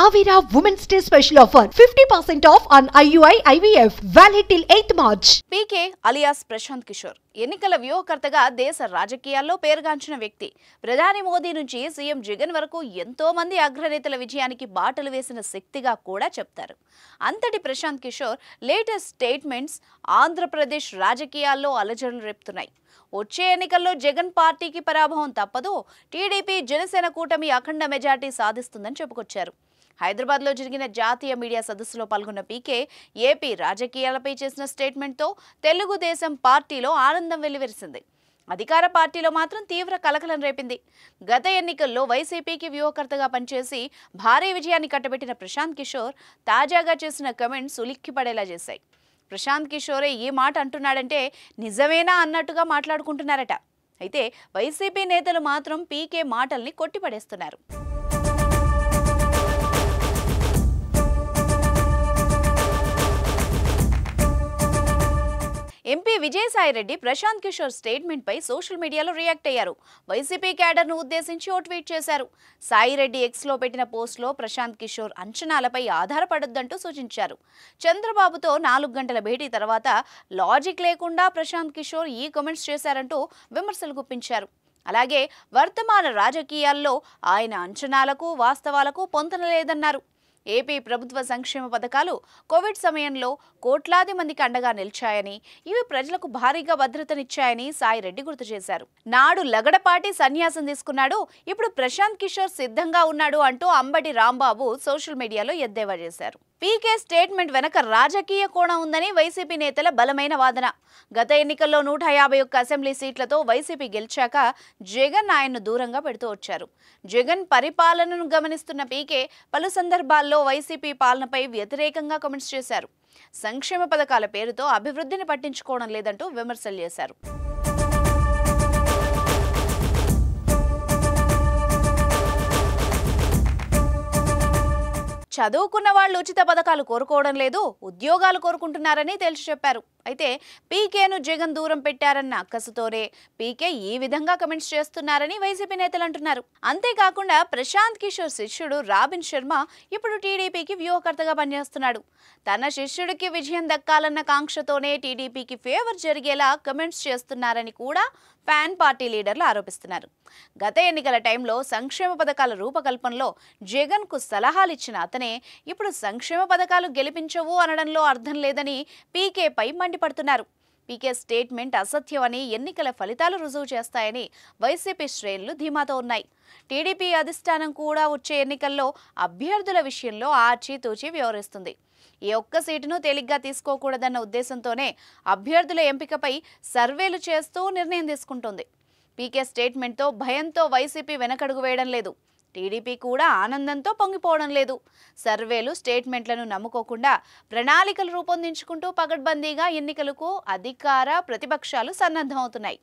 Avira Women's Day special offer 50% off on IUI IVF valid till 8th March. PK alias Prashanth Kishore ఎన్నికల వ్యూహకర్తగా దేశ రాజకీయాల్లో పేరుగాంచిన వ్యక్తి. ప్రధాని మోదీ నుంచి సీఎం జగన్ వరకు ఎంతో మంది అగ్రనేతల విజయానికి బాటలు వేసిన శక్తిగా కూడా చెప్తారు. అంతటి ప్రశాంత్ కిషోర్ లేటెస్ట్ స్టేట్మెంట్స్ ఆంధ్రప్రదేశ్ రాజకీయాల్లో అలజడులు రేపుతున్నాయి. వచ్చే ఎన్నికల్లో జగన్ పార్టీకి పరాభవం తప్పదు, టీడీపీ జనసేన కూటమి అఖండ మెజార్టీ సాధిస్తుందని చెప్పుకొచ్చారు. హైదరాబాద్లో జరిగిన జాతీయ మీడియా సదస్సులో పాల్గొన్న పీకే ఏపీ రాజకీయాలపై చేసిన స్టేట్మెంట్తో తెలుగుదేశం పార్టీలో ఆనందం వెల్లివిరిసింది. అధికార పార్టీలో మాత్రం తీవ్ర కలకలం రేపింది. గత ఎన్నికల్లో వైసీపీకి వ్యూహకర్తగా పనిచేసి భారీ విజయాన్ని కట్టబెట్టిన ప్రశాంత్ కిషోర్ తాజాగా చేసిన కమెంట్స్ ఉలిక్కిపడేలా చేశాయి. ప్రశాంత్ కిషోరే ఈ మాట అంటున్నాడంటే నిజమేనా అన్నట్టుగా మాట్లాడుకుంటున్నారట. అయితే వైసీపీ నేతలు మాత్రం పీకే మాటల్ని కొట్టిపడేస్తున్నారు. ఎంపీ విజయసాయిరెడ్డి ప్రశాంత్ కిషోర్ స్టేట్మెంట్ పై సోషల్ మీడియాలో రియాక్ట్ అయ్యారు. వైసీపీ క్యాడర్ను ఉద్దేశించి ఓ ట్వీట్ చేశారు. సాయిరెడ్డి ఎక్స్లో పెట్టిన పోస్ట్లో ప్రశాంత్ కిషోర్ అంచనాలపై ఆధారపడొద్దంటూ సూచించారు. చంద్రబాబుతో 4 గంటల భేటీ తర్వాత లాజిక్ లేకుండా ప్రశాంత్ కిషోర్ ఈ కామెంట్స్ చేశారంటూ విమర్శలు గుప్పించారు. అలాగే వర్తమాన రాజకీయాల్లో ఆయన అంచనాలకు వాస్తవాలకు పొంతన లేదన్నారు. ఏపీ ప్రభుత్వ సంక్షేమ పథకాలు కోవిడ్ సమయంలో కోట్లాది మందికి అండగా నిలిచాయని, ఇవి ప్రజలకు భారీగా భద్రతనిచ్చాయని సాయిరెడ్డి గుర్తు చేశారు. నాడు లగడపాటి సన్యాసం తీసుకున్నాడు, ఇప్పుడు ప్రశాంత్ కిషోర్ సిద్ధంగా ఉన్నాడు అంటూ అంబటి రాంబాబు సోషల్ మీడియాలో ఎద్దేవా చేశారు. పీకే స్టేట్మెంట్ వెనక రాజకీయ కోణం ఉందని వైసీపీ నేతల బలమైన వాదన. గత ఎన్నికల్లో 151 అసెంబ్లీ సీట్లతో వైసీపీ గెలిచాక జగన్ ఆయన్ను దూరంగా పెడుతూ వచ్చారు. జగన్ పరిపాలనను గమనిస్తున్న పీకే పలు సందర్భాల్లో వైసీపీ పాలనపై వ్యతిరేకంగా కామెంట్స్ చేశారు. సంక్షేమ పథకాల పేరుతో అభివృద్ధిని పట్టించుకోవడం లేదంటూ విమర్శలు చేశారు. చదువుకున్న వాళ్ళు ఉచిత పథకాలు కోరుకోవడం లేదు, ఉద్యోగాలు కోరుకుంటున్నారని తేల్చి చెప్పారు. అయితే పీకేను జగన్ దూరం పెట్టారన్న అక్కసుతోనే పీకే ఈ విధంగా కమెంట్స్ చేస్తున్నారని వైసీపీ నేతలు అంటున్నారు. అంతేకాకుండా ప్రశాంత్ కిషోర్ శిష్యుడు రాబిన్ శర్మ ఇప్పుడు టీడీపీకి వ్యూహకర్తగా పనిచేస్తున్నాడు. తన శిష్యుడికి విజయం దక్కాలన్న కాంక్షతోనే టీడీపీకి ఫేవర్ జరిగేలా కమెంట్స్ చేస్తున్నారని కూడా ఫ్యాన్ పార్టీ లీడర్లు ఆరోపిస్తున్నారు. గత ఎన్నికల టైంలో సంక్షేమ పథకాల రూపకల్పనలో జగన్కు సలహాలిచ్చిన అతనే ఇప్పుడు సంక్షేమ పథకాలు గెలిపించవు అనడంలో అర్థం లేదని పీకేపై మండిపడుతున్నారు. పీకే స్టేట్మెంట్ అసత్యమని, ఎన్నికల ఫలితాలు రుజువు చేస్తాయని వైసీపీ శ్రేణులు ధీమాతో ఉన్నాయి. టీడీపీ అధిష్టానం కూడా వచ్చే ఎన్నికల్లో అభ్యర్థుల విషయంలో ఆచితూచి వ్యవహరిస్తుంది. ఏ ఒక్క సీటును తేలిగ్గా తీసుకోకూడదన్న ఉద్దేశంతోనే అభ్యర్థుల ఎంపికపై సర్వేలు చేస్తూ నిర్ణయం తీసుకుంటోంది. పీకే స్టేట్మెంట్తో భయంతో వైసీపీ వెనకడుగు వేయడం లేదు, టీడీపీ కూడా ఆనందంతో పొంగిపోవడం లేదు. సర్వేలు, స్టేట్మెంట్లను నమ్ముకోకుండా ప్రణాళికలు రూపొందించుకుంటూ పగడ్బందీగా ఎన్నికలకు అధికార ప్రతిపక్షాలు సన్నద్ధమవుతున్నాయి.